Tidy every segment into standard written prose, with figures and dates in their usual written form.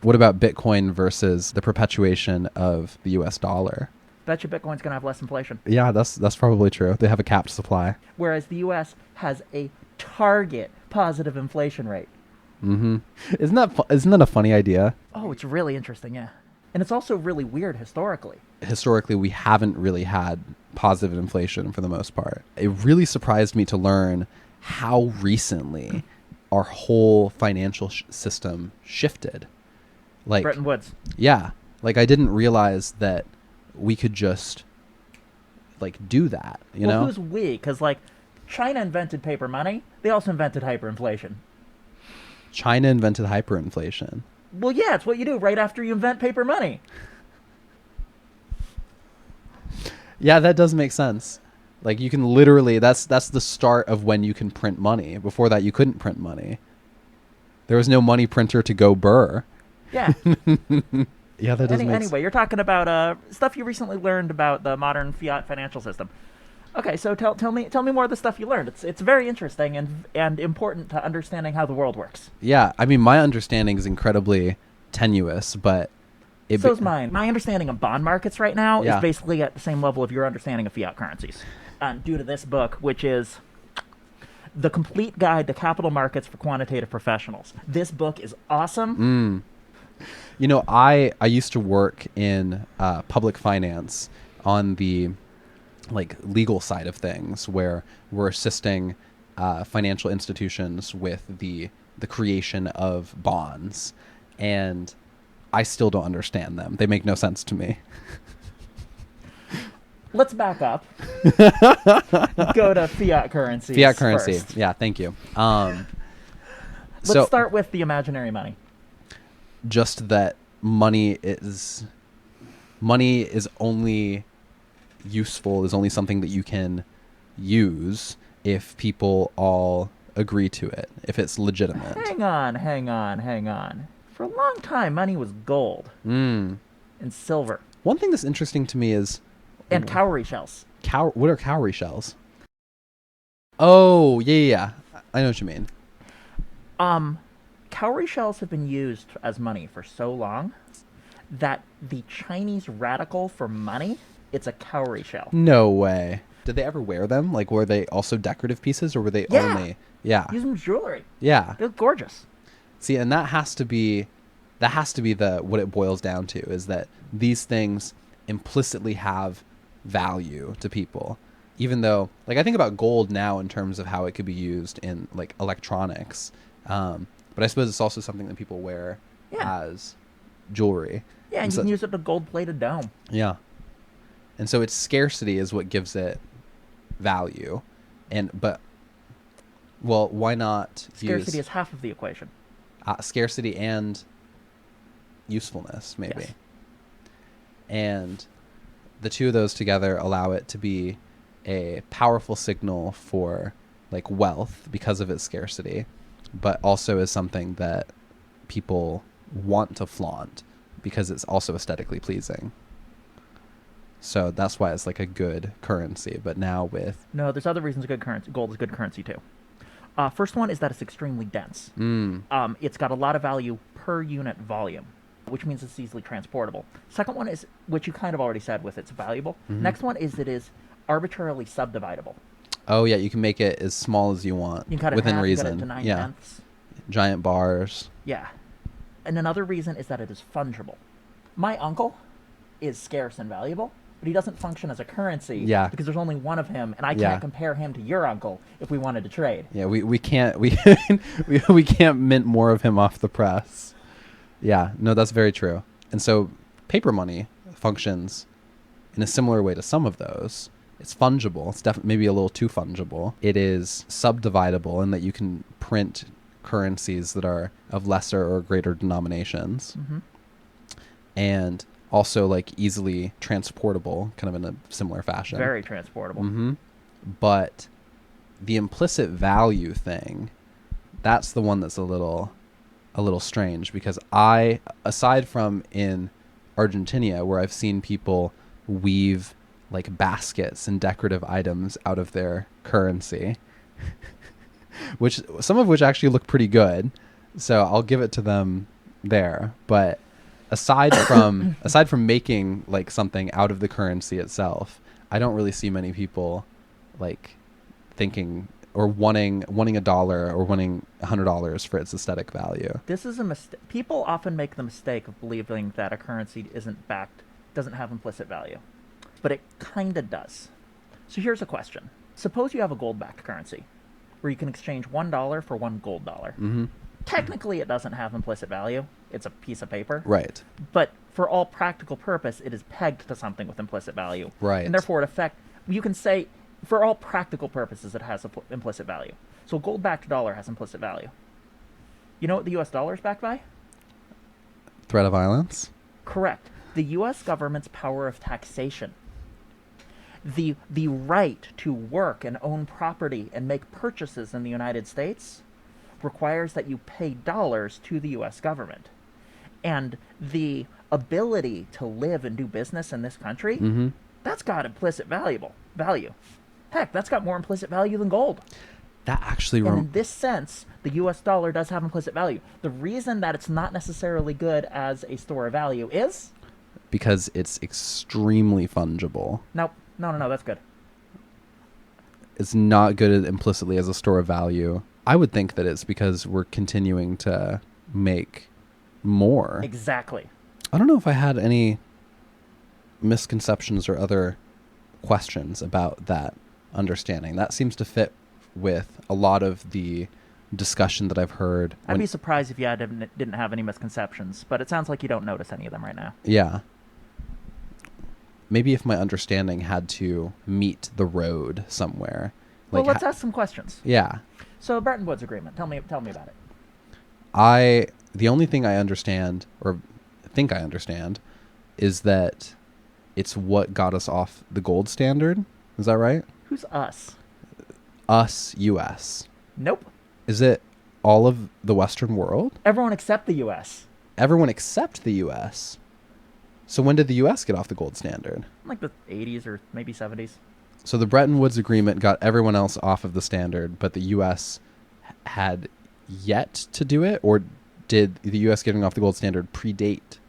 What about Bitcoin versus the perpetuation of the US dollar? Bet you Bitcoin's going to have less inflation. Yeah, that's probably true. They have a capped supply. Whereas the US has a target positive inflation rate. Mm-hmm. Isn't that a funny idea? Oh, it's really interesting, yeah. And it's also really weird historically. Historically, we haven't really had positive inflation for the most part. It really surprised me to learn how recently our whole financial system shifted. Like, Bretton Woods. yeah, like I didn't realize that we could just like do that, you Well, know? who's we? Because, like, China invented paper money. They also invented hyperinflation. China invented hyperinflation. Well, yeah, it's what you do right after you invent paper money. Yeah, that does make sense. Like you can literally that's the start of when you can print money. Before that you couldn't print money. There was no money printer to go burr. Yeah. Yeah, that does make sense. Anyway, you're talking about stuff you recently learned about the modern fiat financial system. Okay, so tell me more of the stuff you learned. It's very interesting and important to understanding how the world works. Yeah, I mean my understanding is incredibly tenuous, but So's mine. My understanding of bond markets right now Yeah. is basically at the same level of your understanding of fiat currencies. Due to this book, which is The Complete Guide to Capital Markets for Quantitative Professionals. This book is awesome. You know, I used to work in public finance on the like legal side of things, where we're assisting financial institutions with the creation of bonds, and I still don't understand them. They make no sense to me. Let's back up. Go to fiat currencies. Fiat currency. First. Yeah, thank you. Let's start with the imaginary money. Just that money is only useful, is only something that you can use if people all agree to it, if it's legitimate. Hang on. For a long time, money was gold and silver One thing that's interesting to me is and cowrie shells. what are cowrie shells? Oh, yeah. I know what you mean. Cowrie shells have been used as money for so long that the Chinese radical for money, it's a cowrie shell. No way. Did they ever wear them? Like, were they also decorative pieces, or were they Yeah. only? Yeah. Use them as jewelry. Yeah. They look gorgeous. See, and that has to be the what it boils down to, is that these things implicitly have value to people. Even though, like, I think about gold now in terms of how it could be used in like electronics, but I suppose it's also something that people wear Yeah. as jewelry. Yeah, and you so, can use it in a gold-plated dome. yeah, and so its scarcity is what gives it value, well, why not Scarcity use is half of the equation. scarcity and usefulness, maybe. Yes. And the two of those together allow it to be a powerful signal for like wealth because of its scarcity, but also is something that people want to flaunt because it's also aesthetically pleasing. So that's why it's like a good currency. But now with No, there's other reasons gold is good currency too. First one is that it's extremely dense. It's got a lot of value per unit volume, which means it's easily transportable. Second one is, which you kind of already said with it's valuable. Next one is it is arbitrarily subdividable. oh yeah, you can make it as small as you want You can cut it within in half, reason. you cut it to 9 yeah, tenths. giant bars. Yeah. And another reason is that it is fungible. My uncle is scarce and valuable, but he doesn't function as a currency Yeah. because there's only one of him, and I Yeah. can't compare him to your uncle if we wanted to trade. Yeah, we can't we can't mint more of him off the press. Yeah, no, that's very true. And so paper money functions in a similar way to some of those. It's fungible. It's definitely maybe a little too fungible. It is subdividable in that you can print currencies that are of lesser or greater denominations. And also like easily transportable, kind of in a similar fashion. Very transportable. But the implicit value thing, that's the one that's a little strange, because aside from in Argentina, where I've seen people weave like baskets and decorative items out of their currency, which some of which actually look pretty good. So I'll give it to them there. But aside from making like something out of the currency itself, I don't really see many people like thinking or wanting a dollar or wanting $100 for its aesthetic value. This is a mistake. People often make the mistake of believing that a currency doesn't have implicit value, but it kind of does. So here's a question. Suppose you have a gold-backed currency where you can exchange $1 for one gold dollar. Mm-hmm. Technically, it doesn't have implicit value. It's a piece of paper. Right. But for all practical purpose, it is pegged to something with implicit value. Right. And therefore, you can say, for all practical purposes, it has implicit value. So a gold-backed dollar has implicit value. You know what the U.S. dollar is backed by? Threat of violence? Correct. The U.S. government's power of taxation. The right to work and own property and make purchases in the United States requires that you pay dollars to the U.S. government. And the ability to live and do business in this country, Mm-hmm. that's got implicit value. Heck, that's got more implicit value than gold. That actually... And in this sense, the U.S. dollar does have implicit value. The reason that it's not necessarily good as a store of value is... because it's extremely fungible. No, that's good. It's not good implicitly as a store of value. I would think that it's because we're continuing to make more. Exactly. I don't know if I had any misconceptions or other questions about that understanding. That seems to fit with a lot of the discussion that I've heard. I'd be surprised if you didn't have any misconceptions, but it sounds like you don't notice any of them right now. Yeah. Maybe if my understanding had to meet the road somewhere. Well, let's ask some questions. Yeah. So, Bretton Woods Agreement. Tell me about it. The only thing I understand, or think I understand, is that it's what got us off the gold standard. Is that right? Who's us? Us, U.S. Nope. Is it all of the Western world? Everyone except the U.S. Everyone except the U.S. So when did the U.S. get off the gold standard? Like the 80s or maybe 70s. So the Bretton Woods Agreement got everyone else off of the standard, but the U.S. had yet to do it? Or did the U.S. getting off the gold standard predate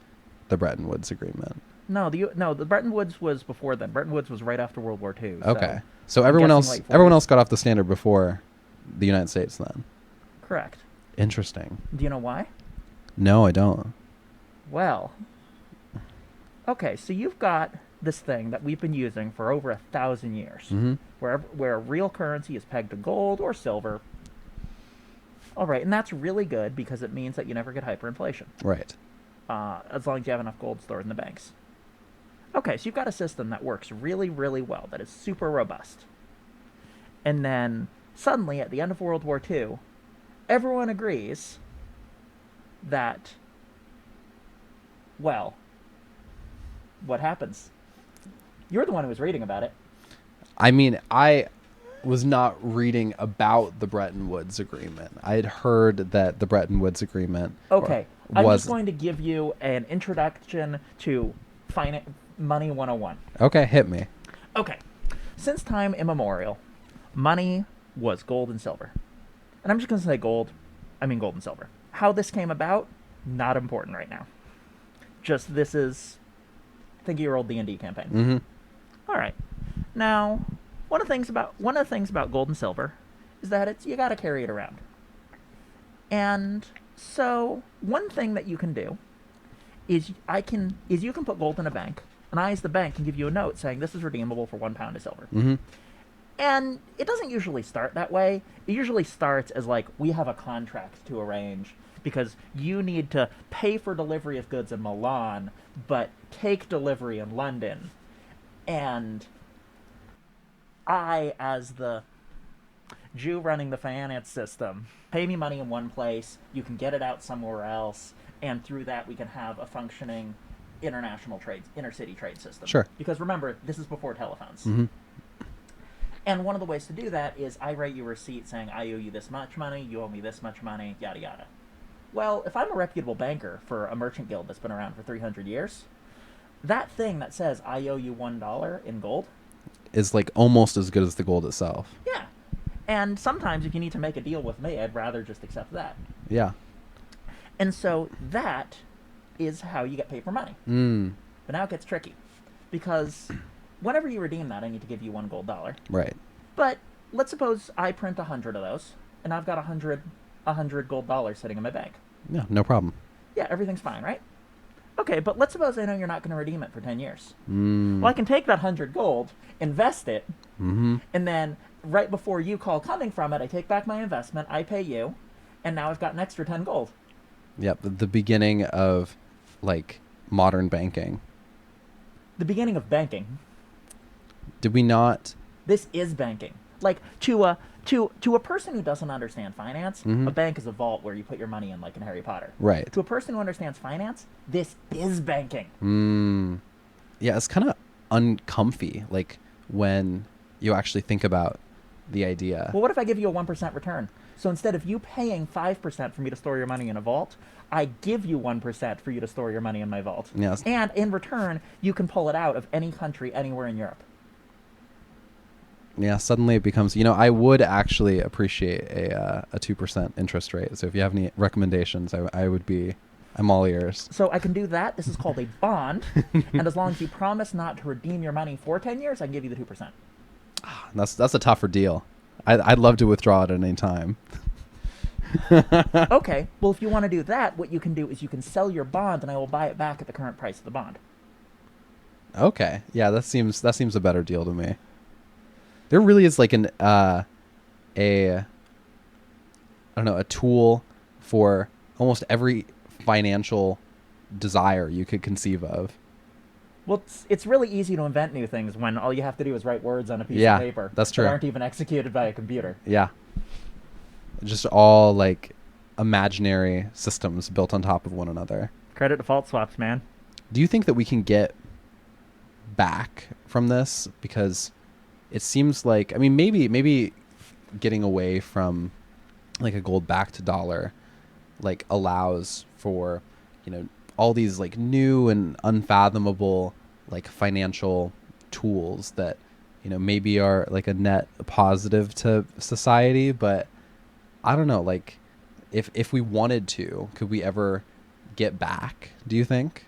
the Bretton Woods Agreement? No, the Bretton Woods was before then. Bretton Woods was right after World War II. Okay. So everyone else got off the standard before the United States then. Correct. Interesting. Do you know why? No, I don't. Well, okay, so you've got this thing that we've been using for over 1,000 years, Mm-hmm. where real currency is pegged to gold or silver. All right, and that's really good because it means that you never get hyperinflation. Right. As long as you have enough gold stored in the banks. Okay, so you've got a system that works really, really well, that is super robust. And then suddenly, at the end of World War II, everyone agrees that, well, what happens? You're the one who was reading about it. I mean, I was not reading about the Bretton Woods Agreement. I had heard that the Bretton Woods Agreement... Okay, I'm just going to give you an introduction to Money 101. Okay, hit me. Okay. Since time immemorial, money was gold and silver. And I'm just going to say gold. I mean gold and silver. How this came about, not important right now. Just this is... Think of your old D&D campaign. Mm-hmm. All right. Now, one of the things about gold and silver is that you got to carry it around. And so one thing that you can do is you can put gold in a bank, and I, as the bank, can give you a note saying this is redeemable for 1 pound of silver. Mm-hmm. And it doesn't usually start that way. It usually starts as like, we have a contract to arrange because you need to pay for delivery of goods in Milan, but take delivery in London. And I, as the Jew running the finance system, pay me money in one place, you can get it out somewhere else, and through that we can have a functioning intercity trade system. Sure. Because remember, this is before telephones. Mm-hmm. And one of the ways to do that is I write you a receipt saying I owe you this much money, you owe me this much money, yada yada. Well, if I'm a reputable banker for a merchant guild that's been around for 300 years, that thing that says I owe you $1 in gold is like almost as good as the gold itself. Yeah. And sometimes if you need to make a deal with me, I'd rather just accept that. Yeah. And so that is how you get paper money. But now it gets tricky, because whenever you redeem that, I need to give you $1 gold. Right. But let's suppose I print 100 of those, and I've got 100 $100 sitting in my bank. Yeah, no problem. Yeah, everything's fine, right? Okay, but let's suppose I know you're not going to redeem it for 10 years. Well, I can take that 100 gold, invest it, and then right before you call coming from it, I take back my investment, I pay you, and now I've got an extra 10 gold. Yep, the beginning of, like, modern banking. The beginning of banking. Did we not? This is banking. Like, to a person who doesn't understand finance, a bank is a vault where you put your money in, like in Harry Potter. Right. To a person who understands finance, this is banking. Yeah, it's kind of uncomfy, like, when you actually think about the idea. Well, what if I give you a 1% return? So instead of you paying 5% for me to store your money in a vault, I give you 1% for you to store your money in my vault. Yes. And in return, you can pull it out of any country anywhere in Europe. Yeah, suddenly it becomes, I would actually appreciate a 2% interest rate. So if you have any recommendations, I'm all ears. So I can do that. This is called a bond. And as long as you promise not to redeem your money for 10 years, I can give you the 2%. That's a tougher deal. I'd love to withdraw it at any time. Okay. Well, if you want to do that, what you can do is you can sell your bond, and I will buy it back at the current price of the bond. Okay. Yeah, that seems a better deal to me. There really is like a tool for almost every financial desire you could conceive of. Well, it's really easy to invent new things when all you have to do is write words on a piece Yeah, of paper that's true. that aren't even executed by a computer. Yeah. Just all like imaginary systems built on top of one another. Credit default swaps, man. Do you think that we can get back from this? Because it seems like, maybe getting away from like a gold backed dollar like allows for, all these like new and unfathomable like financial tools that, maybe are like a net positive to society, but I don't know, like if we wanted to, could we ever get back, do you think?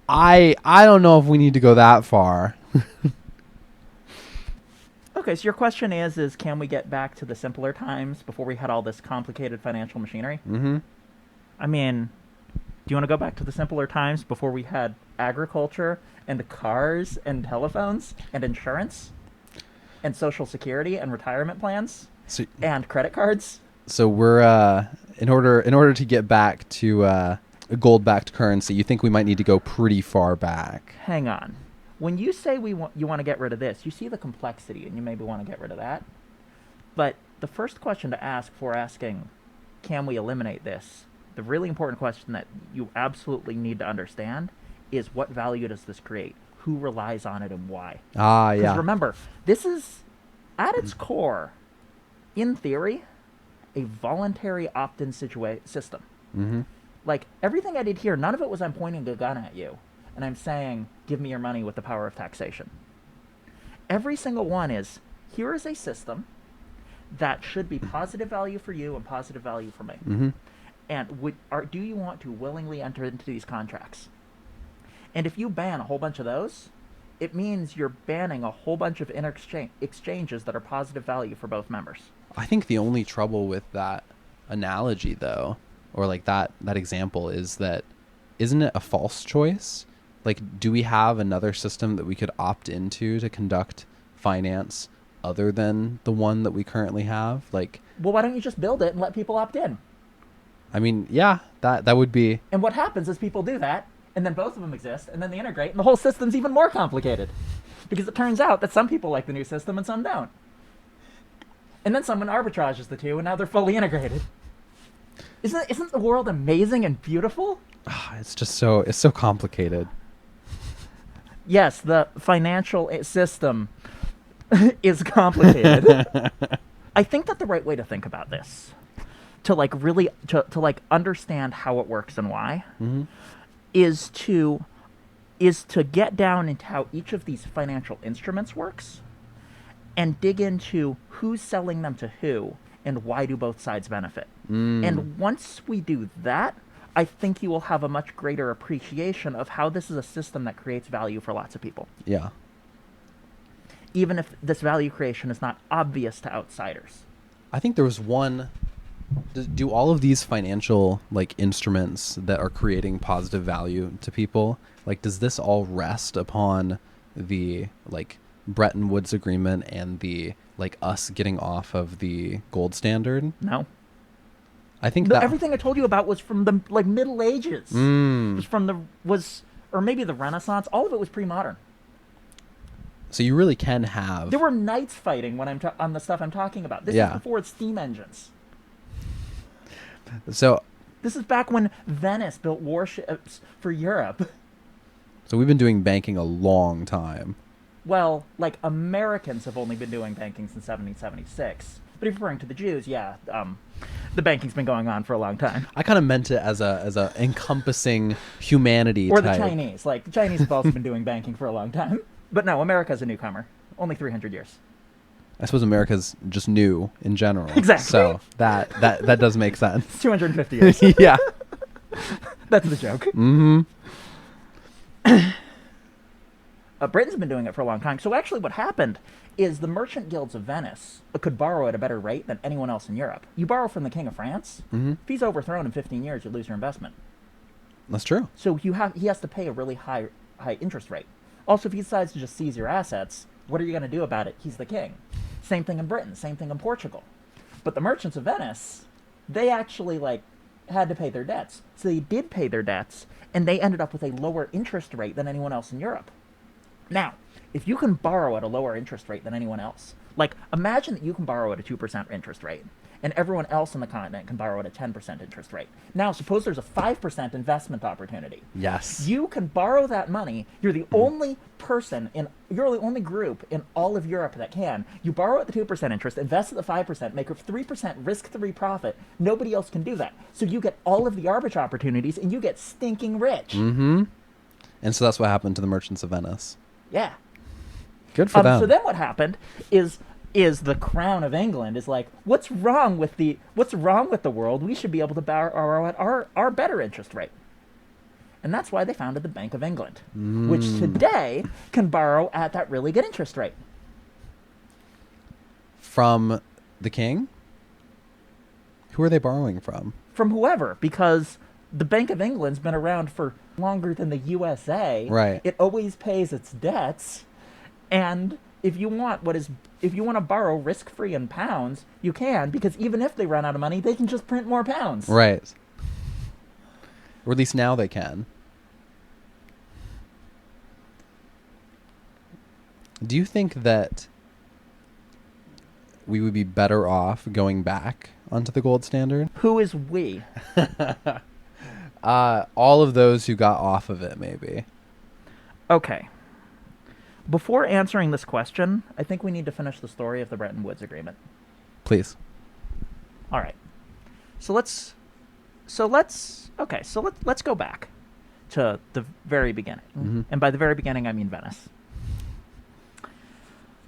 I don't know if we need to go that far. Okay, so your question is can we get back to the simpler times before we had all this complicated financial machinery? Mm-hmm. I mean, do you want to go back to the simpler times before we had agriculture and cars and telephones and insurance and social security and retirement plans and credit cards? So we're in order to get back to a gold-backed currency, you think we might need to go pretty far back. Hang on. When you say you want to get rid of this, you see the complexity, and you maybe want to get rid of that. But the first question to ask before asking, can we eliminate this? The really important question that you absolutely need to understand is, what value does this create? Who relies on it and why? Yeah. Because remember, this is, at its core, in theory, a voluntary opt-in system. Mm-hmm. Like, everything I did here, none of it was I'm pointing a gun at you and I'm saying, give me your money with the power of taxation. Every single one is, here is a system that should be positive value for you and positive value for me. Mm-hmm. And do you want to willingly enter into these contracts? And if you ban a whole bunch of those, it means you're banning a whole bunch of exchanges that are positive value for both members. I think the only trouble with that analogy, though, or like that example, is that, isn't it a false choice? Like, do we have another system that we could opt into to conduct finance other than the one that we currently have? Like, well, why don't you just build it and let people opt in? I mean, yeah, that would be. And what happens is people do that, and then both of them exist, and then they integrate, and the whole system's even more complicated. Because it turns out that some people like the new system and some don't. And then someone arbitrages the two, and now they're fully integrated. Isn't the world amazing and beautiful? It's just so complicated. Yes, the financial system is complicated. I think that the right way to think about this, to like really to like understand how it works and why, Mm-hmm. is to get down into how each of these financial instruments works, and dig into who's selling them to who and why do both sides benefit. And once we do that, I think you will have a much greater appreciation of how this is a system that creates value for lots of people. Yeah. Even if this value creation is not obvious to outsiders. I think there was one. Do all of these financial like instruments that are creating positive value to people, like, does this all rest upon the like Bretton Woods agreement and the like us getting off of the gold standard? No. I think that everything I told you about was from the like Middle Ages. Or maybe the Renaissance. All of it was pre-modern. So you really can have. There were knights fighting when I'm on the stuff I'm talking about. This is before steam engines. So this is back when Venice built warships for Europe. So we've been doing banking a long time. Well, like Americans have only been doing banking since 1776. But if you're referring to the Jews, the banking's been going on for a long time. I kind of meant it as a encompassing humanity. Or type. the Chinese. Like the Chinese have also been doing banking for a long time. But no, America's a newcomer. Only 300 years. I suppose America's just new in general. Exactly. So that does make sense. 250 years. Yeah. That's the joke. Mm-hmm. Britain's been doing it for a long time. So actually what happened is the merchant guilds of Venice could borrow at a better rate than anyone else in Europe. You borrow from the King of France. Mm-hmm. If he's overthrown in 15 years, you lose your investment. That's true. So he has to pay a really high interest rate. Also, if he decides to just seize your assets, what are you going to do about it? He's the king. Same thing in Britain. Same thing in Portugal. But the merchants of Venice, they actually had to pay their debts. So they did pay their debts, and they ended up with a lower interest rate than anyone else in Europe. Now, if you can borrow at a lower interest rate than anyone else, like imagine that you can borrow at a 2% interest rate, and everyone else on the continent can borrow at a 10% interest rate. Now, suppose there's a 5% investment opportunity. Yes. You can borrow that money. You're the only person you're the only group in all of Europe that can. You borrow at the 2% interest, invest at the 5%, make a 3% risk-free profit. Nobody else can do that. So you get all of the arbitrage opportunities, and you get stinking rich. Mm-hmm. And so that's what happened to the merchants of Venice. Yeah. Good for them. So then what happened is the Crown of England is like, what's wrong with the world? We should be able to borrow at our better interest rate. And that's why they founded the Bank of England, which today can borrow at that really good interest rate. From the king? Who are they borrowing from? From whoever, because the Bank of England's been around for longer than the USA. Right. It always pays its debts. And if you want to borrow risk-free in pounds, you can, because even if they run out of money, they can just print more pounds. Right. Or at least now they can. Do you think that we would be better off going back onto the gold standard? Who is we? All of those who got off of it, maybe. Okay. Before answering this question, I think we need to finish the story of the Bretton Woods Agreement. Please. All right. So let's go back to the very beginning. Mm-hmm. And by the very beginning, I mean Venice.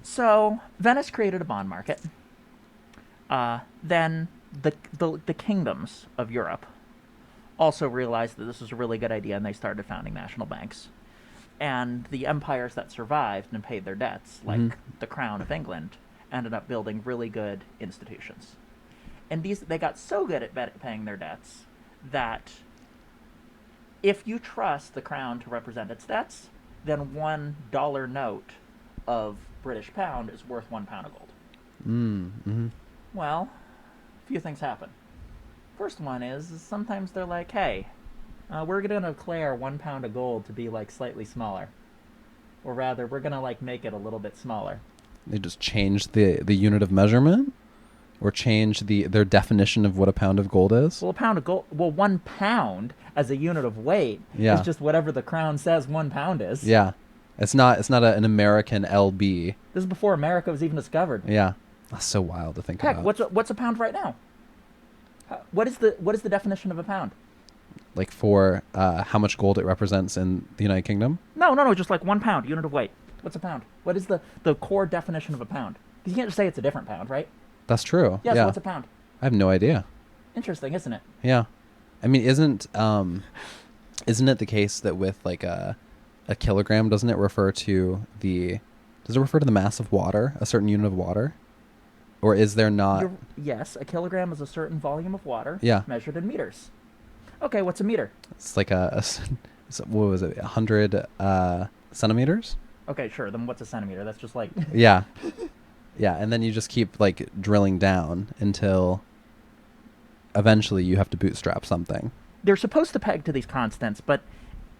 So Venice created a bond market. Then the kingdoms of Europe also realized that this was a really good idea, and they started founding national banks. And the empires that survived and paid their debts, like the Crown of England, ended up building really good institutions. And they got so good at paying their debts that if you trust the Crown to represent its debts, then $1 note of British pound is worth £1 of gold. Mm-hmm. Well, a few things happen. First one is sometimes they're like, hey, we're going to declare £1 of gold to be slightly smaller. Or rather, we're going to make it a little bit smaller. They just change the unit of measurement? Or change their definition of what a pound of gold is? Well, £1 as a unit of weight is just whatever the Crown says £1 is. Yeah. It's not an American LB. This is before America was even discovered. Yeah. That's so wild to think about. Heck, what's a pound right now? What is the definition of a pound? For how much gold it represents in the United Kingdom? No, just £1 unit of weight. What's a pound? What is the core definition of a pound? Because you can't just say it's a different pound, right? That's true. Yeah, Yeah. so what's a pound? I have no idea. Interesting, isn't it? Yeah. I mean, isn't it the case that with like a kilogram, does it refer to the mass of water, a certain unit of water? Or is there not? Yes, a kilogram is a certain volume of water Yeah. measured in meters. Okay, what's a meter? It's like what was it? 100 centimeters? Okay, sure. Then what's a centimeter? That's just like Yeah. Yeah, and then you just keep like drilling down until eventually you have to bootstrap something. they're supposed to peg to these constants, but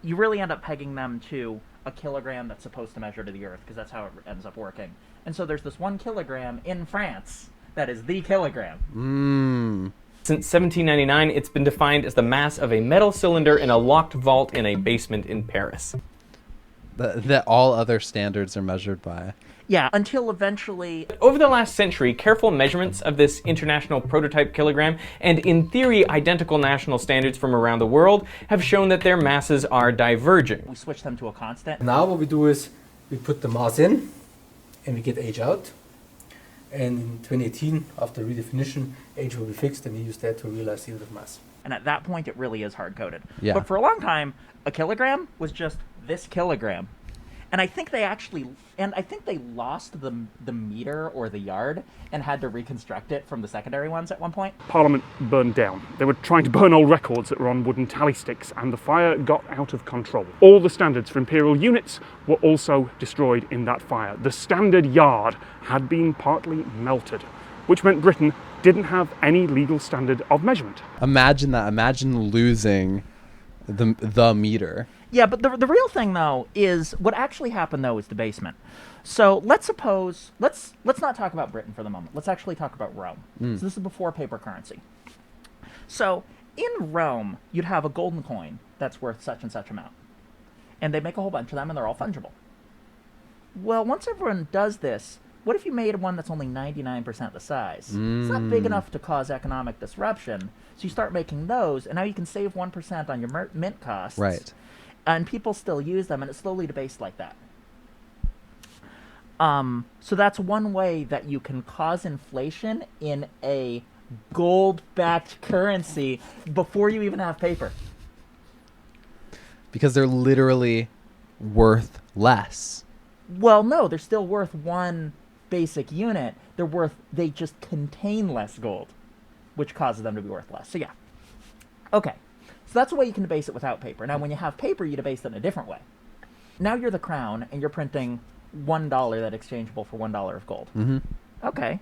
you really end up pegging them to a kilogram that's supposed to measure to the Earth, because that's how it ends up working. And so there's this 1 kilogram in France that is the kilogram. Since 1799, it's been defined as the mass of a metal cylinder in a locked vault in a basement in Paris. That all other standards are measured by. Yeah, until eventually... Over the last century, careful measurements of this international prototype kilogram and, in theory, identical national standards from around the world have shown that their masses are diverging. we switch them to a constant. Now what we do is we put the mass in and we get age out. And in 2018, after redefinition, age will be fixed, and we use that to realize the unit of mass. And at that point, it really is hard-coded. Yeah. But for a long time, a kilogram was just this kilogram. And I think they lost the meter or the yard and had to reconstruct it from the secondary ones at one point. Parliament burned down. They were trying to burn old records that were on wooden tally sticks, and the fire got out of control. All the standards for imperial units were also destroyed in that fire. The standard yard had been partly melted, which meant Britain didn't have any legal standard of measurement. Imagine that. Imagine losing the meter. Yeah, but the real thing, though, is what actually happened, though, is debasement. So let's not talk about Britain for the moment. Let's actually talk about Rome. So this is before paper currency. So in Rome, you'd have a golden coin that's worth such and such amount. And they make a whole bunch of them, and they're all fungible. Well, once everyone does this, what if you made one that's only 99% the size? It's not big enough to cause economic disruption. So you start making those, and now you can save 1% on your mint costs. Right. And people still use them, and it's slowly debased like that. So that's one way that you can cause inflation in a gold-backed currency before you even have paper. Because they're literally worth less. Well, no, they're still worth one basic unit. They just contain less gold, which causes them to be worth less. So yeah. Okay. So that's a way you can debase it without paper. Now, when you have paper, you debase it in a different way. Now you're the crown, and you're printing $1 that's exchangeable for $1 of gold. Mm-hmm. Okay.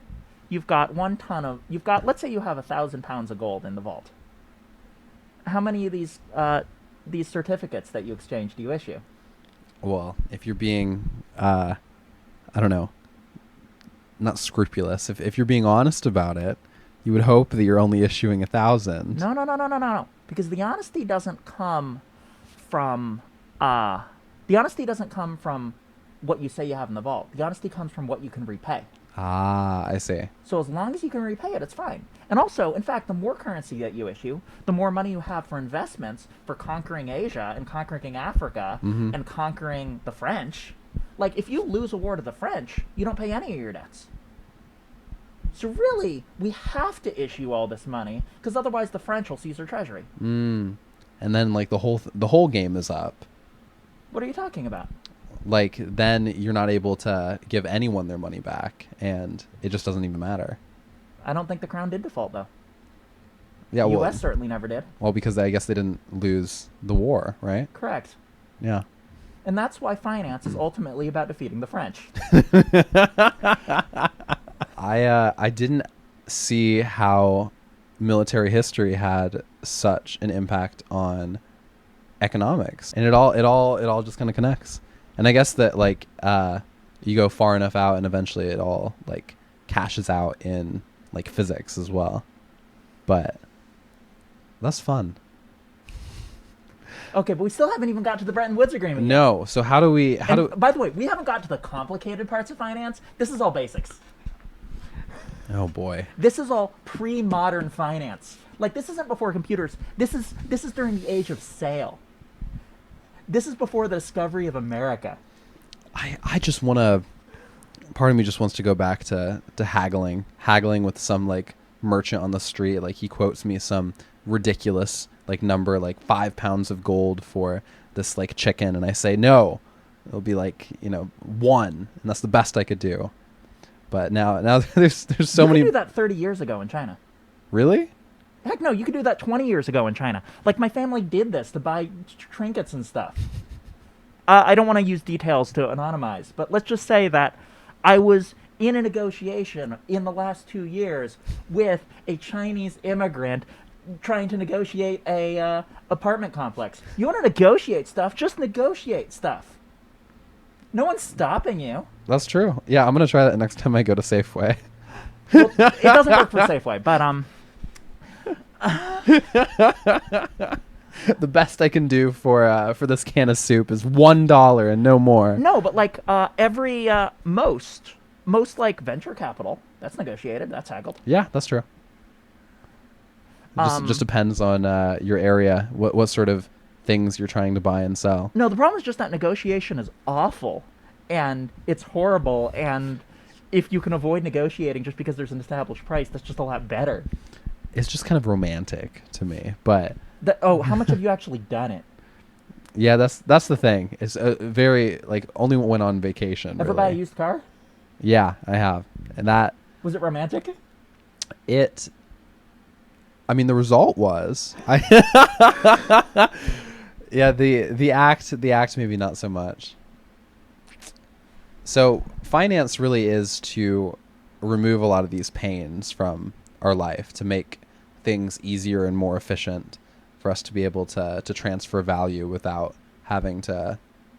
Let's say you have 1,000 pounds of gold in the vault. How many of these certificates that you exchange do you issue? Well, if you're being, I don't know, not scrupulous, if you're being honest about it, you would hope that you're only issuing 1,000. No. Because the honesty doesn't come from what you say you have in the vault. The honesty comes from what you can repay. Ah, I see. So as long as you can repay it, it's fine. And also, in fact, the more currency that you issue, the more money you have for investments, for conquering Asia and conquering Africa and conquering the French. Like, if you lose a war to the French, you don't pay any of your debts. So really, we have to issue all this money, because otherwise the French will seize our treasury. And then, like, the whole game is up. What are you talking about? Like, then you're not able to give anyone their money back, and it just doesn't even matter. I don't think the crown did default, though. Yeah, The well, U.S. certainly never did. well, because I guess they didn't lose the war, right? Correct. Yeah. And that's why finance is ultimately about defeating the French. I didn't see how military history had such an impact on economics, and it all just kind of connects. And I guess that, like, you go far enough out, and eventually it all, like, cashes out in, like, physics as well. But that's fun. Okay, but we still haven't even got to the Bretton Woods Agreement yet. No. So how do we? By the way, we haven't got to the complicated parts of finance. This is all basics. Oh boy. This is all pre-modern finance. Like, this isn't before computers. This is during the age of sail. This is before the discovery of America. I just want to part of me just wants to go back to haggling with some like merchant on the street. Like he quotes me some ridiculous like number, like 5 pounds of gold for this like chicken, and I say no, it'll be like 1, and that's the best I could do. But now there's so many. You could do that 30 years ago in China. Really? Heck no, you could do that 20 years ago in China. Like my family did this to buy trinkets and stuff. I don't want to use details to anonymize, but let's just say that I was in a negotiation in the last 2 years with a Chinese immigrant trying to negotiate a apartment complex. You want to negotiate stuff, just negotiate stuff. No one's stopping you. That's true. Yeah, I'm gonna try that next time I go to Safeway. Well, it doesn't work for Safeway, but The best I can do for this can of soup is $1 and no more. no, but like every most like venture capital, that's negotiated, that's haggled. Yeah, that's true. It just depends on your area, what sort of things you're trying to buy and sell. No, the problem is just that negotiation is awful, and it's horrible, and if you can avoid negotiating just because there's an established price, that's just a lot better. It's just kind of romantic to me, but How much have you actually done it? yeah, that's the thing. It's very like only went on vacation. Ever really. buy a used car? Yeah, I have, and that Was it romantic? I mean, the result was yeah, the act maybe not so much. So finance really is to remove a lot of these pains from our life, to make things easier and more efficient for us to be able to transfer value without having to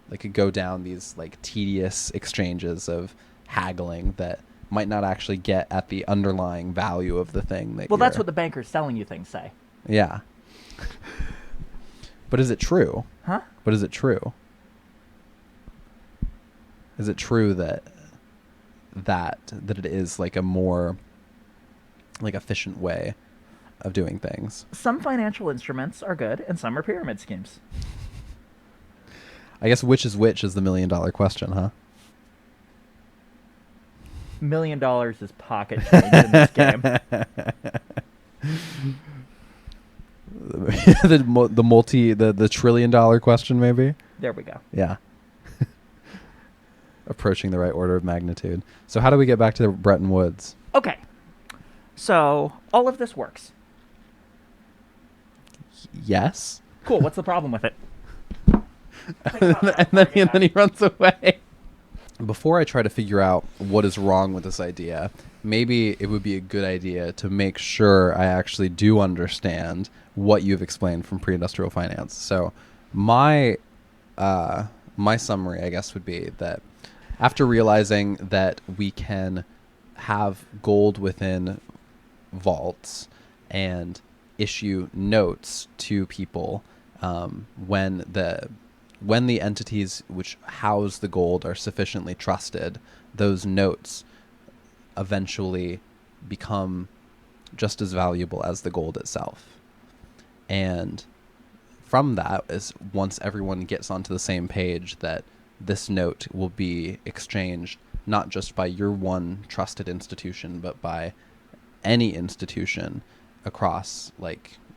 like go down these like tedious exchanges of haggling that might not actually get at the underlying value of the thing that Well, that's what the bankers selling you things say. Yeah. But is it true? Huh? But is it true? Is it true that it is like a more like efficient way of doing things? Some financial instruments are good, and some are pyramid schemes. I guess which is the $1 million question, huh? $1 million is pocket change in this game. the $1 trillion question, maybe. There we go. Yeah. Approaching the right order of magnitude. So how do we get back to Bretton Woods? Okay. So all of this works. Yes. Cool. What's the problem with it? and then he runs away. Before I try to figure out what is wrong with this idea, maybe it would be a good idea to make sure I actually do understand what you've explained from pre-industrial finance. So my summary, I guess, would be that after realizing that we can have gold within vaults and issue notes to people when the entities which house the gold are sufficiently trusted, those notes eventually become just as valuable as the gold itself. And from that is once everyone gets onto the same page that this note will be exchanged not just by your one trusted institution, but by any institution across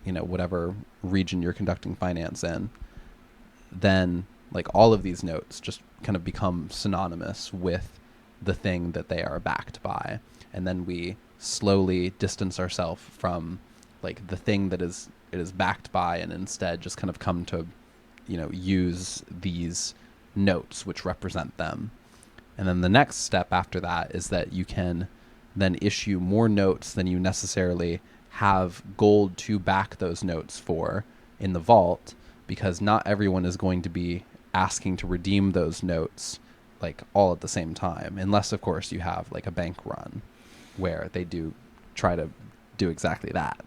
whatever region you're conducting finance in, then like all of these notes just kind of become synonymous with the thing that they are backed by. And then we slowly distance ourselves from like the thing that it is backed by, and instead just kind of come to, use these notes which represent them. And then the next step after that is that you can then issue more notes than you necessarily have gold to back those notes for in the vault, because not everyone is going to be asking to redeem those notes like all at the same time, unless of course you have like a bank run where they do try to do exactly that.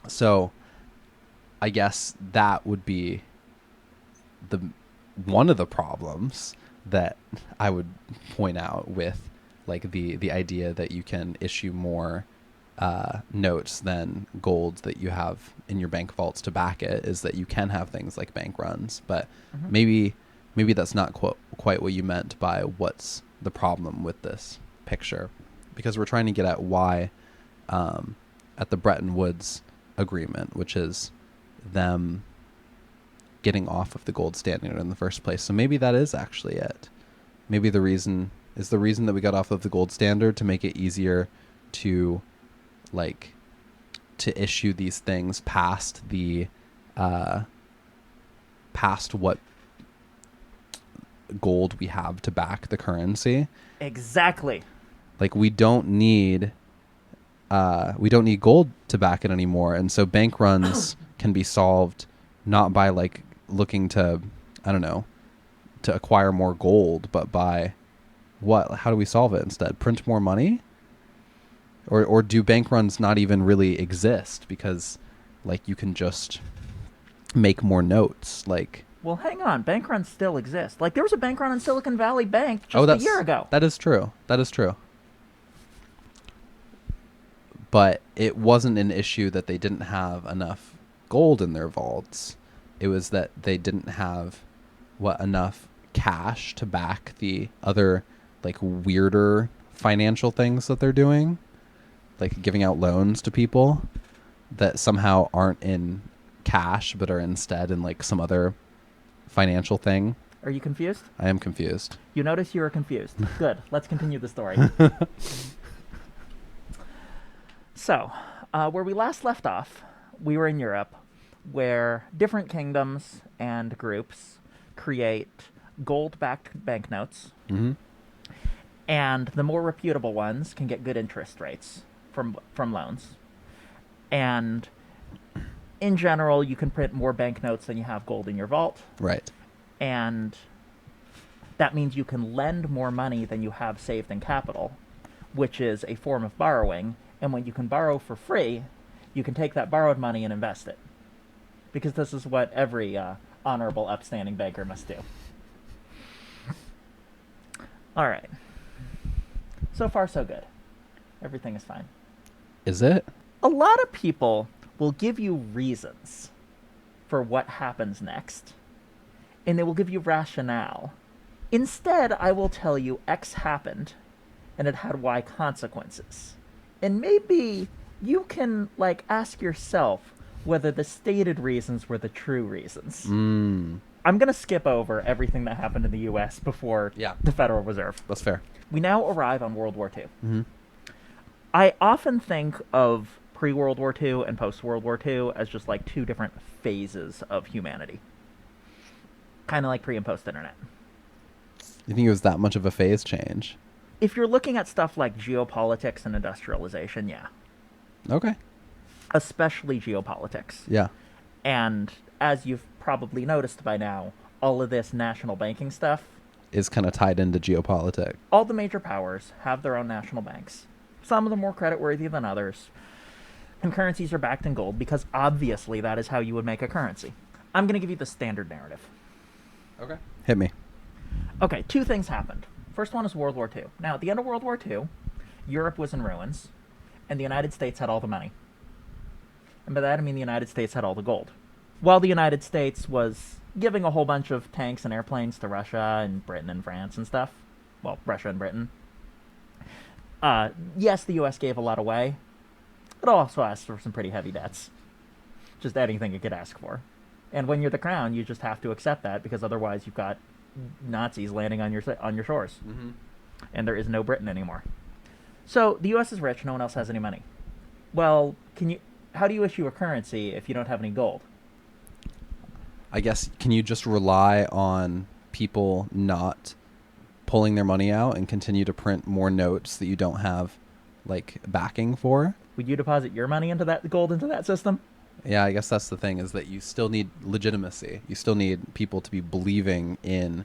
So I guess that would be one of the problems that I would point out with like the idea that you can issue more notes than gold that you have in your bank vaults to back it, is that you can have things like bank runs, but maybe that's not quite what you meant by what's the problem with this picture, because we're trying to get at why at the Bretton Woods agreement, which is them getting off of the gold standard in the first place. So maybe that is actually it. Maybe the reason that we got off of the gold standard to make it easier to to issue these things past the past what gold we have to back the currency. Exactly. Like we don't need gold to back it anymore, and so bank runs can be solved not by like looking to, I don't know, to acquire more gold, but by what? How do we solve it instead? Print more money? Or do bank runs not even really exist because like you can just make more notes? Like, well, hang on. Bank runs still exist. Like there was a bank run on Silicon Valley Bank just a year ago. That is true. That is true. But it wasn't an issue that they didn't have enough gold in their vaults. It was that they didn't have enough cash to back the other like weirder financial things that they're doing, like giving out loans to people that somehow aren't in cash but are instead in like some other financial thing. Are you confused? I am confused. You notice you are confused. Good. Let's continue the story. So, where we last left off, we were in Europe, where different kingdoms and groups create gold-backed banknotes, and the more reputable ones can get good interest rates from loans. And in general, you can print more banknotes than you have gold in your vault. Right. And that means you can lend more money than you have saved in capital, which is a form of borrowing. And when you can borrow for free, you can take that borrowed money and invest it. Because this is what every honorable, upstanding banker must do. All right. So far, so good. Everything is fine. Is it? A lot of people will give you reasons for what happens next, and they will give you rationale. Instead, I will tell you X happened, and it had Y consequences. And maybe you can, like, ask yourself whether the stated reasons were the true reasons. I'm going to skip over everything that happened in the U.S. before the Federal Reserve. That's fair. We now arrive on World War II. I often think of pre-World War II and post-World War II as just like two different phases of humanity. Kind of like pre- and post-internet. You think it was that much of a phase change? If you're looking at stuff like geopolitics and industrialization, yeah. Okay. Especially geopolitics. Yeah. And as you've probably noticed by now, all of this national banking stuff is kind of tied into geopolitics. All the major powers have their own national banks. Some of them more creditworthy than others. And currencies are backed in gold because obviously that is how you would make a currency. I'm going to give you the standard narrative. Okay. Hit me. Okay, two things happened. First one is World War II. Now, at the end of World War II, Europe was in ruins, and the United States had all the money. And by that I mean the United States had all the gold. While the United States was giving a whole bunch of tanks and airplanes to Russia and Britain and France and stuff, well, Russia and Britain, yes, the U.S. gave a lot away. It also asked for some pretty heavy debts. Just anything it could ask for. And when you're the crown, you just have to accept that because otherwise you've got Nazis landing on your shores. And there is no Britain anymore. So the U.S. is rich. No one else has any money. Well, how do you issue a currency if you don't have any gold? I guess, can you just rely on people not pulling their money out and continue to print more notes that you don't have like backing for? Would you deposit your money into that gold into that system? Yeah, I guess that's the thing, is that you still need legitimacy. You still need people to be believing in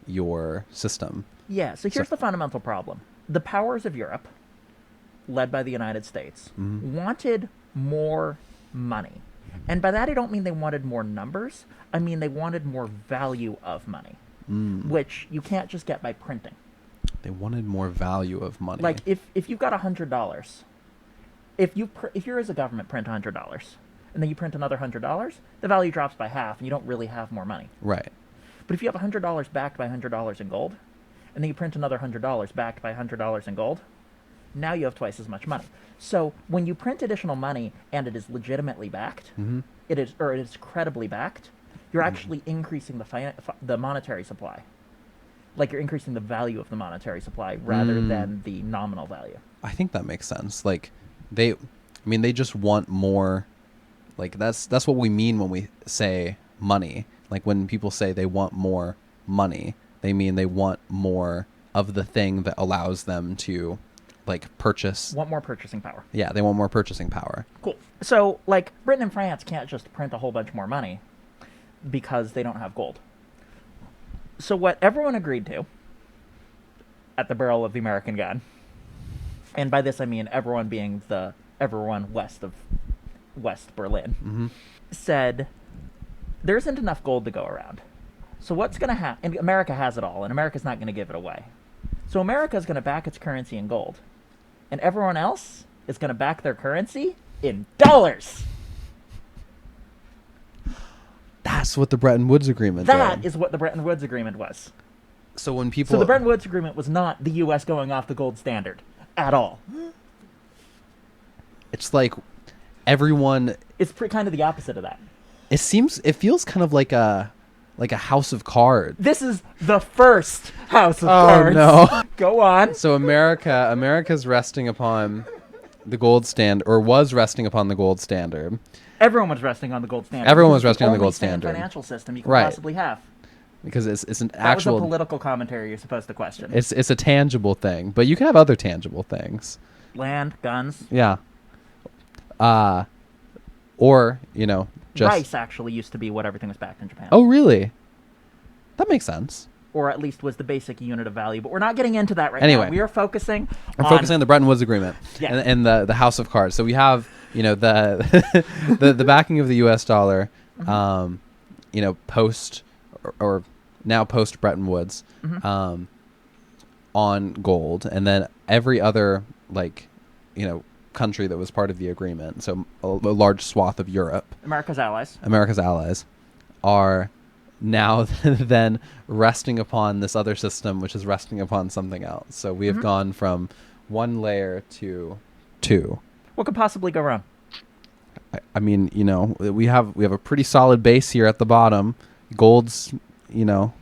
your system. Yeah, so here's the fundamental problem. The powers of Europe, led by the United States, wanted more money. And by that I don't mean they wanted more numbers. I mean they wanted more value of money, which you can't just get by printing. They wanted more value of money. Like if you've got $100, if you as a government print $100, and then you print another $100, the value drops by half, and you don't really have more money. Right. But if you have $100 backed by $100 in gold, and then you print another $100 backed by $100 in gold, now you have twice as much money. So when you print additional money and it is legitimately backed, it is credibly backed, you're actually increasing the monetary supply. Like you're increasing the value of the monetary supply rather than the nominal value. I think that makes sense. Like they just want more. Like that's what we mean when we say money. Like when people say they want more money, they mean they want more of the thing that allows them to like purchase. Want more purchasing power. Yeah, they want more purchasing power. Cool. So like Britain and France can't just print a whole bunch more money because they don't have gold. So what everyone agreed to at the barrel of the American gun, and by this I mean everyone being everyone west of West Berlin, said there isn't enough gold to go around. So what's going to happen? And America has it all, and America's not going to give it away. So America's going to back its currency in gold, and everyone else is going to back their currency in dollars. That's what the Bretton Woods Agreement That did. is what the Bretton Woods Agreement was. So when people... So the Bretton Woods Agreement was not the U.S. going off the gold standard at all. It's like everyone... It's kind of the opposite of that. It feels kind of like a house of cards. This is the first house of cards. Oh, no. Go on. So America's resting upon the gold standard, or was resting upon the gold standard. Everyone was resting on the gold standard. Everyone was This is resting on the only gold sane standard. Financial system you can Right. possibly have. Because it's an That actual... was a political commentary you're supposed to question. It's a tangible thing, but you can have other tangible things. Land, guns. Yeah. Or, just... Rice actually used to be what everything was backed in Japan. Oh, really? That makes sense. Or at least was the basic unit of value. But we're not getting into that right Anyway. now. We are focusing I'm focusing on the Bretton Woods Agreement Yeah. and the House of Cards. So we have, the the backing of the U.S. dollar, post or now post Bretton Woods, on gold, and then every other country that was part of the agreement. So a large swath of Europe, America's allies, are now then resting upon this other system, which is resting upon something else. So we have gone from one layer to two. What could possibly go wrong? I mean, we have a pretty solid base here at the bottom. Gold's,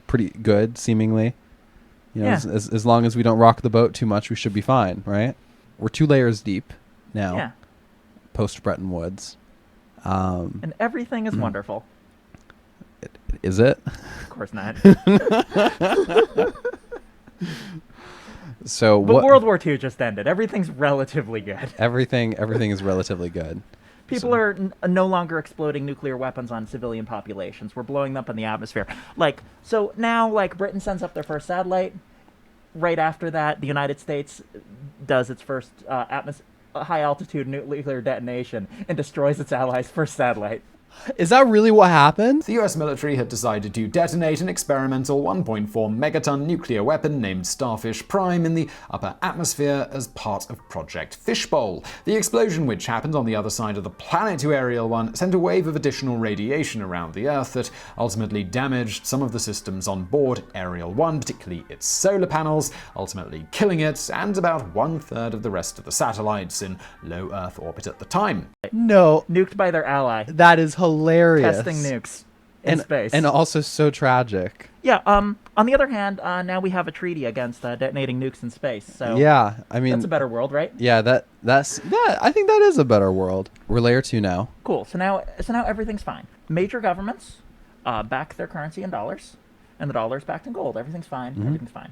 pretty good, seemingly. Yeah. As long as we don't rock the boat too much, we should be fine, right? We're 2 layers deep now, Yeah. post Bretton Woods. And everything is wonderful. Is it? Of course not. So But what? World War II just ended. Everything's relatively good. Everything is relatively good. People are no longer exploding nuclear weapons on civilian populations. We're blowing them up in the atmosphere. So now, Britain sends up their first satellite. Right after that, the United States does its first high-altitude nuclear detonation and destroys its allies' first satellite. Is that really what happened? The US military had decided to detonate an experimental 1.4 megaton nuclear weapon named Starfish Prime in the upper atmosphere as part of Project Fishbowl. The explosion, which happened on the other side of the planet to Ariel 1, sent a wave of additional radiation around the Earth that ultimately damaged some of the systems on board Ariel 1, particularly its solar panels, ultimately killing it and about 1/3 of the rest of the satellites in low Earth orbit at the time. No, Nuked by their ally. that is hilarious. Testing nukes in space. And also so tragic. Yeah, on the other hand, now we have a treaty against detonating nukes in space. So Yeah, I mean, that's a better world, right? yeah, I think that is a better world. We're layer 2 now. Cool. So now everything's fine. Major governments back their currency in dollars, and the dollar's backed in gold. Everything's fine. Everything's fine.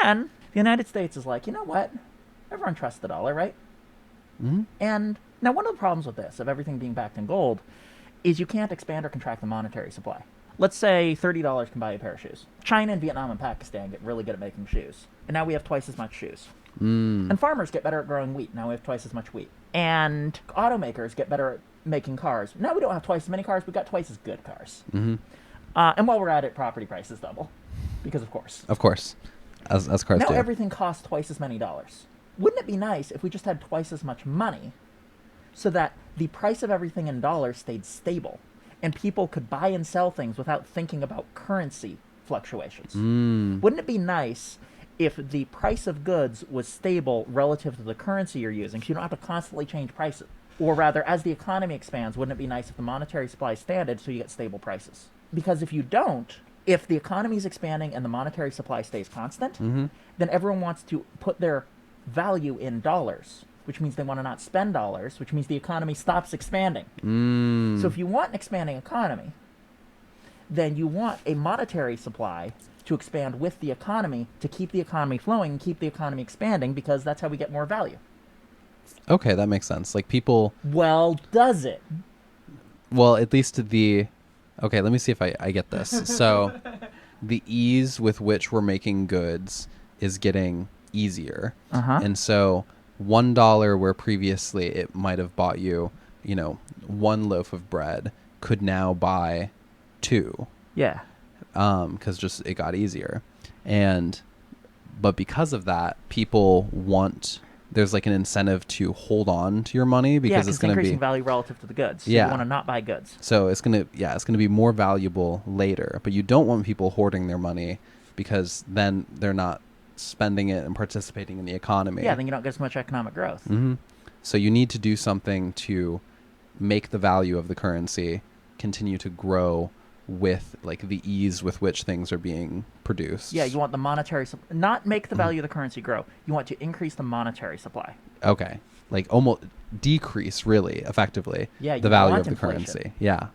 Then the United States is like, you know what? Everyone trusts the dollar, right? And now one of the problems with this, of everything being backed in gold, is you can't expand or contract the monetary supply. Let's say $30 can buy a pair of shoes. China and Vietnam and Pakistan get really good at making shoes. And now we have twice as much shoes. And farmers get better at growing wheat. Now we have twice as much wheat. And automakers get better at making cars. Now we don't have twice as many cars, we've got twice as good cars. And while we're at it, property prices double. Because of course. Of course. As cars Now do. everything costs twice as many dollars. Wouldn't it be nice if we just had twice as much money so that the price of everything in dollars stayed stable and people could buy and sell things without thinking about currency fluctuations. Wouldn't it be nice if the price of goods was stable relative to the currency you're using, so you don't have to constantly change prices? Or rather, as the economy expands, wouldn't it be nice if the monetary supply is standard so you get stable prices? Because if you don't, if the economy is expanding and the monetary supply stays constant, then everyone wants to put their value in dollars, which means they want to not spend dollars, which means the economy stops expanding. So if you want an expanding economy, then you want a monetary supply to expand with the economy to keep the economy flowing and keep the economy expanding, because that's how we get more value. Okay, that makes sense. Like people, Well, does it? well, at least okay, let me see if I get this. So the ease with which we're making goods is getting easier. And so $1 where previously it might have bought you, one loaf of bread could now buy 2. Yeah. Because just it got easier. But because of that, people there's like an incentive to hold on to your money because it's going to increasing be value relative to the goods. So Yeah. you want to not buy goods. so it's going to be more valuable later. But you don't want people hoarding their money because then they're not spending it and participating in the economy. Yeah, then you don't get as much economic growth. So you need to do something to make the value of the currency continue to grow with like the ease with which things are being produced. Yeah, you want the monetary not make the value of the currency grow. You want to increase the monetary supply. Okay. Like almost decrease really effectively Yeah, you the value want of the inflation. currency. Yeah.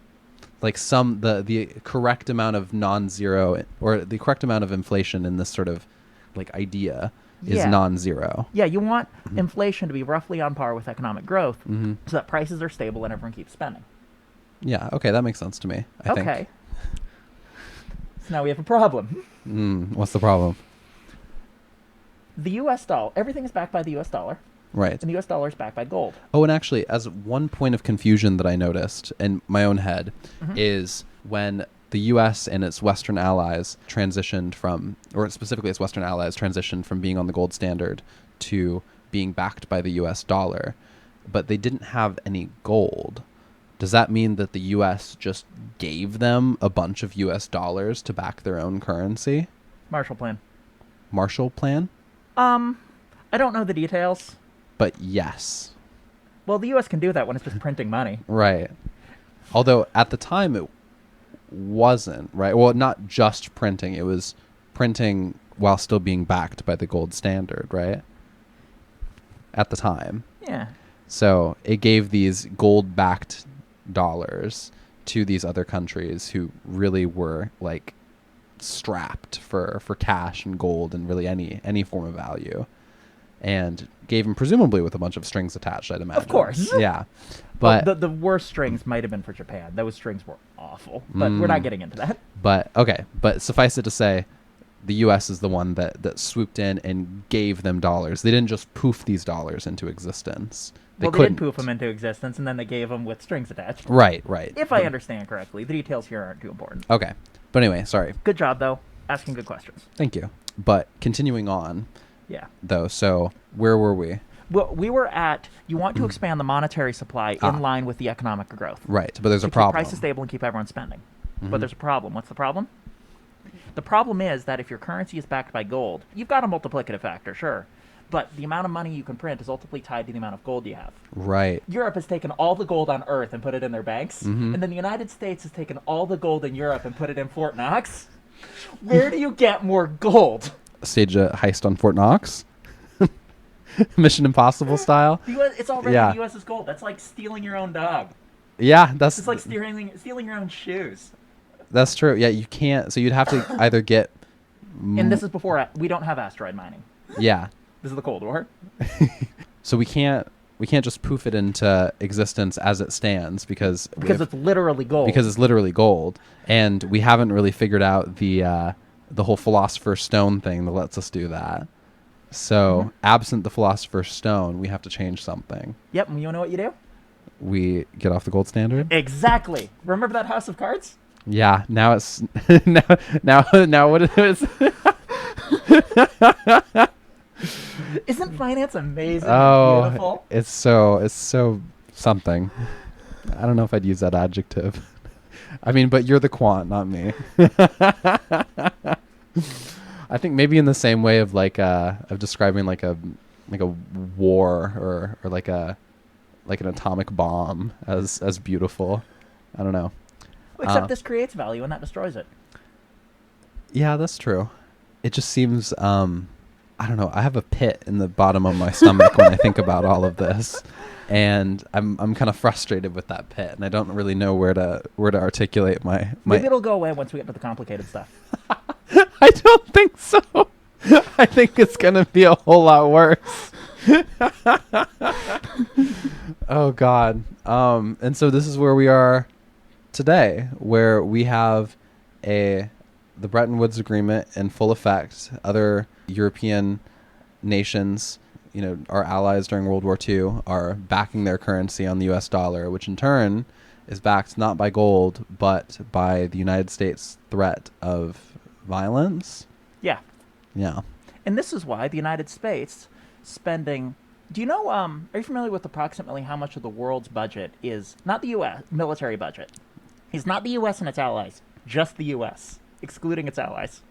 Like the correct amount of non-zero or the correct amount of inflation in this sort of like idea is Yeah. non-zero. Yeah, you want inflation to be roughly on par with economic growth so that prices are stable and everyone keeps spending. Yeah, okay, that makes sense to me. I think. Okay. So now we have a problem. What's the problem? The US dollar, everything is backed by the US dollar, Right. and the US dollar is backed by gold. Oh, and actually, as one point of confusion that I noticed in my own head is when the U.S. and its Western allies transitioned from, or specifically its Western allies transitioned from being on the gold standard to being backed by the U.S. dollar, but they didn't have any gold. Does that mean that the U.S. just gave them a bunch of U.S. dollars to back their own currency? Marshall Plan. Marshall Plan? I don't know the details. But yes. Well, the U.S. can do that when it's just printing money. Right. Although at the time it wasn't, right? Well, not just printing. It was printing while still being backed by the gold standard, right? At the time. Yeah. So it gave these gold-backed dollars to these other countries who really were like strapped for cash and gold and really any form of value, and gave them presumably with a bunch of strings attached, I'd imagine. Of course. Yeah. But the worst strings might have been for Japan. Those strings were awful, but we're not getting into that. But suffice it to say, the U.S. is the one that swooped in and gave them dollars. They didn't just poof these dollars into existence. They couldn't. did poof them into existence, and then they gave them with strings attached. Right. If I understand correctly. The details here aren't too important. Okay. But anyway, sorry. Good job, though. Asking good questions. Thank you. But continuing on, Yeah. though, so where were we? Well, we were at, you want to expand the monetary supply in line with the economic growth. Right, but there's to a problem. keep prices stable and keep everyone spending. But there's a problem. What's the problem? The problem is that if your currency is backed by gold, you've got a multiplicative factor, sure. But the amount of money you can print is ultimately tied to the amount of gold you have. Right. Europe has taken all the gold on Earth and put it in their banks. And then the United States has taken all the gold in Europe and put it in Fort Knox. Where do you get more gold? Stage a heist on Fort Knox. Mission Impossible style. The US, it's already Yeah. the U.S.'s gold. That's like stealing your own dog. Yeah, that's It's like stealing your own shoes. that's true. Yeah, you can't. So you'd have to either get. And this is before we don't have asteroid mining. Yeah. This is the Cold War. So we can't just poof it into existence as it stands because It's literally gold. because it's literally gold, and we haven't really figured out the whole Philosopher's Stone thing that lets us do that. So absent the Philosopher's Stone, we have to change something. Yep, and you know what you do? We get off the gold standard. Exactly. Remember that House of Cards? Yeah. Now it's now what it is. Isn't finance amazing Oh, and beautiful? it's so something. I don't know if I'd use that adjective. I mean, but you're the quant, not me. I think maybe in the same way of like of describing like a war or like an atomic bomb as beautiful. I don't know. Except this creates value and that destroys it. Yeah, that's true. It just seems I don't know. I have a pit in the bottom of my stomach when I think about all of this, and I'm kind of frustrated with that pit, and I don't really know where to articulate my. Maybe it'll go away once we get to the complicated stuff. I don't think so. I think it's gonna be a whole lot worse. Oh God. And so this is where we are today, where we have the Bretton Woods Agreement in full effect. Other European nations, our allies during World War II, are backing their currency on the U.S. dollar, which in turn is backed not by gold, but by the United States' threat of violence. Yeah. Yeah. And this is why the United States spending... Do you know, are you familiar with approximately how much of the world's budget is not the U.S. military budget? It's not the U.S. and its allies, just the U.S., excluding its allies.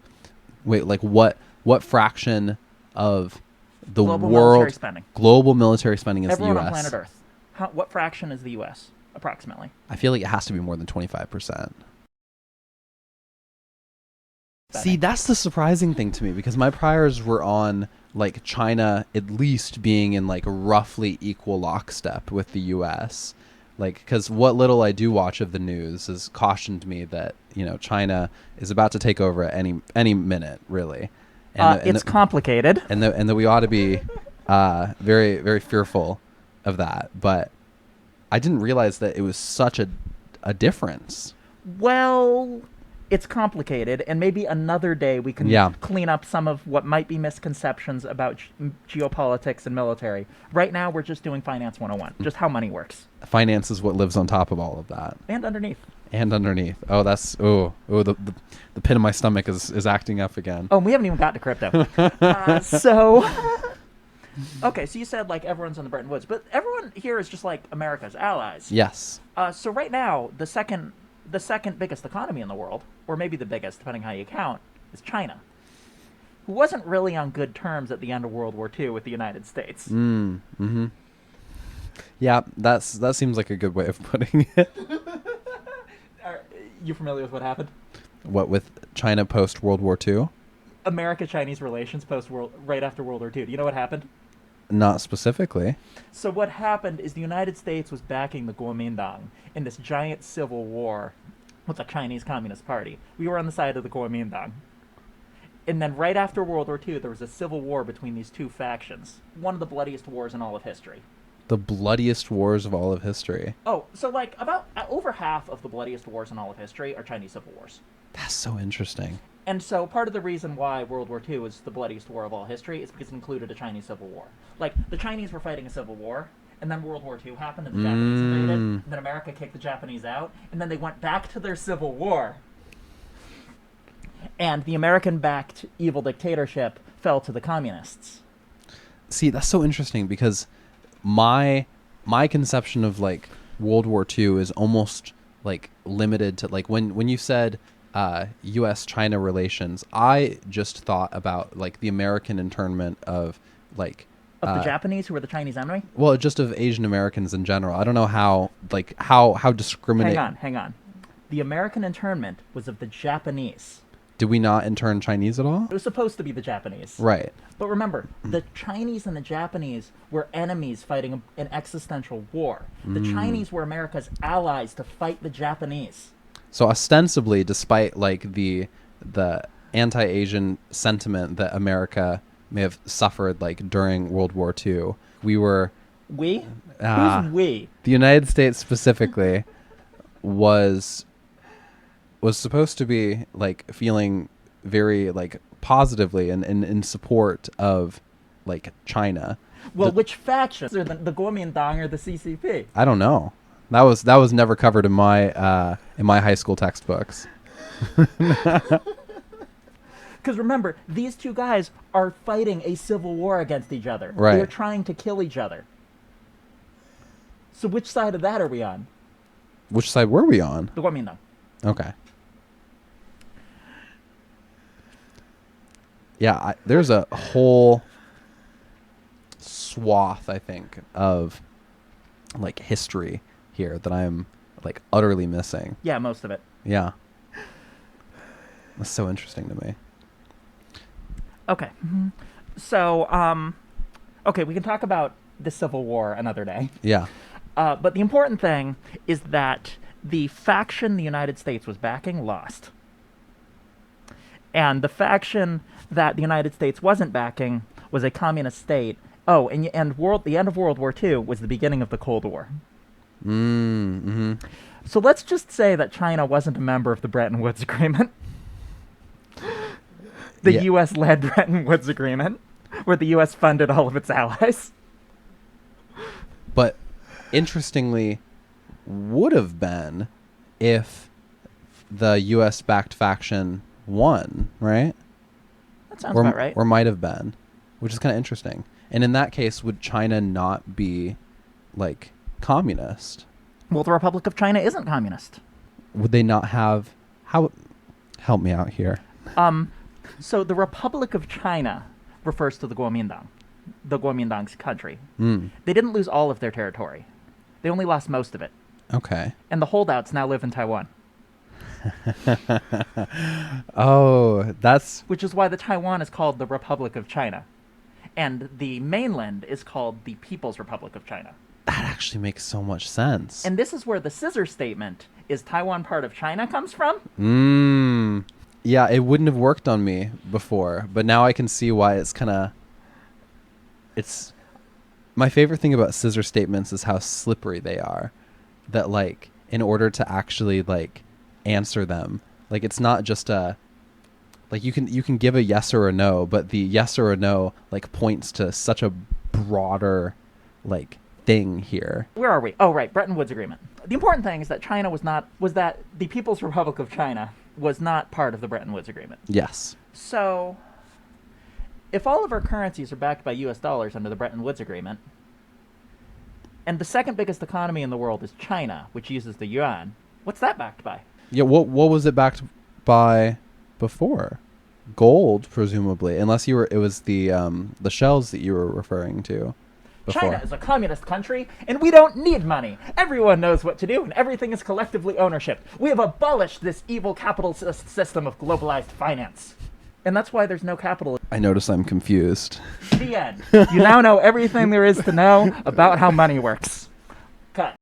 Wait, like what fraction of the Global world military spending. Global military spending is Everyone the U.S.? on planet Earth. What fraction is the U.S., approximately? I feel like it has to be more than 25%. See, that's the surprising thing to me, because my priors were on like China at least being in like roughly equal lockstep with the U.S. Like, because what little I do watch of the news has cautioned me that China is about to take over at any minute, really. It's complicated, and that we ought to be very, very fearful of that. But I didn't realize that it was such a difference. Well, it's complicated, and maybe another day we can clean up some of what might be misconceptions about geopolitics and military. Right now, we're just doing Finance 101, just how money works. Finance is what lives on top of all of that. And underneath. Oh, that's the pit of my stomach is acting up again. Oh, and we haven't even got to crypto. Okay, so you said like everyone's in the Bretton Woods, but everyone here is just like America's allies. Yes. So right now, the second biggest economy in the world, or maybe the biggest, depending how you count, is China, who wasn't really on good terms at the end of World War II with the United States. Mm-hmm. Yeah, that seems like a good way of putting it. Are you familiar with what happened? What, with China post World War II? America-Chinese relations right after World War II. Do you know what happened? Not specifically. So what happened is the United States was backing the Kuomintang in this giant civil war with the Chinese Communist Party. We were on the side of the Kuomintang. And then right after World War II, there was a civil war between these two factions. One of the bloodiest wars in all of history. The bloodiest wars of all of history. Oh, so like about over half of the bloodiest wars in all of history are Chinese civil wars. That's so interesting. And so part of the reason why World War II is the bloodiest war of all history is because it included a Chinese civil war. Like, the Chinese were fighting a civil war, and then World War II happened, and the Japanese invaded, and then America kicked the Japanese out, and then they went back to their civil war. And the American-backed evil dictatorship fell to the communists. See, that's so interesting, because my conception of, like, World War II is almost, like, limited to, like, when you said... U.S.-China relations, I just thought about like the American internment of like the Japanese who were the Chinese enemy. Well, just of Asian Americans in general. I don't know how discriminating. Hang on. The American internment was of the Japanese. Did we not intern Chinese at all? It was supposed to be the Japanese. Right. But remember, the Chinese and the Japanese were enemies fighting an existential war. The Chinese were America's allies to fight the Japanese. So ostensibly, despite like the anti-Asian sentiment that America may have suffered like during World War II, we were Who's we? The United States specifically was supposed to be like feeling very like positively and in support of like China. Well, which factions? The Kuomintang or the CCP? I don't know. That was never covered in my high school textbooks. Because remember, these two guys are fighting a civil war against each other. Right. They're trying to kill each other. So which side of that are we on? Which side were we on? The Kuomintang. Okay. Yeah, there's a whole swath, I think, of like history here that I'm like utterly missing. Yeah, most of it. Yeah. That's so interesting to me. Okay. So, okay, we can talk about the Civil War another day. Yeah. But the important thing is that the faction the United States was backing lost. And the faction that the United States wasn't backing was a communist state. Oh, and the end of World War II was the beginning of the Cold War. Mm-hmm. So let's just say that China wasn't a member of the Bretton Woods Agreement. The Yeah. U.S.-led Bretton Woods Agreement, where the U.S. funded all of its allies. But interestingly, would have been if the U.S.-backed faction won, right? That sounds about right. Or might have been, which is kind of interesting. And in that case, would China not be like communist? Well, the Republic of China isn't communist. Would they not have? How? Help me out here. So the Republic of China refers to the Kuomintang's country. Mm. They didn't lose all of their territory. They only lost most of it. Okay. And the holdouts now live in Taiwan. Oh, that's Which is why the Taiwan is called the Republic of China. And the mainland is called the People's Republic of China. that actually makes so much sense. And this is where the scissor statement, "Is Taiwan part of China?" comes from. Yeah, it wouldn't have worked on me before, but now I can see why it's my favorite thing about scissor statements is how slippery they are. That like in order to actually like answer them, like it's not just like you can give a yes or a no, but the yes or a no like points to such a broader like thing here. Where are we? Oh, right, Bretton Woods Agreement. The important thing is that that the People's Republic of China was not part of the Bretton Woods Agreement. Yes. So, if all of our currencies are backed by U.S. dollars under the Bretton Woods Agreement, and the second biggest economy in the world is China, which uses the yuan, what's that backed by? Yeah, what was it backed by before? Gold, presumably, unless it was the shells that you were referring to before. China is a communist country, and we don't need money. Everyone knows what to do, and everything is collectively ownership. We have abolished this evil capitalist system of globalized finance. And that's why there's no capital. I notice I'm confused. The end. You now know everything there is to know about how money works. Cut.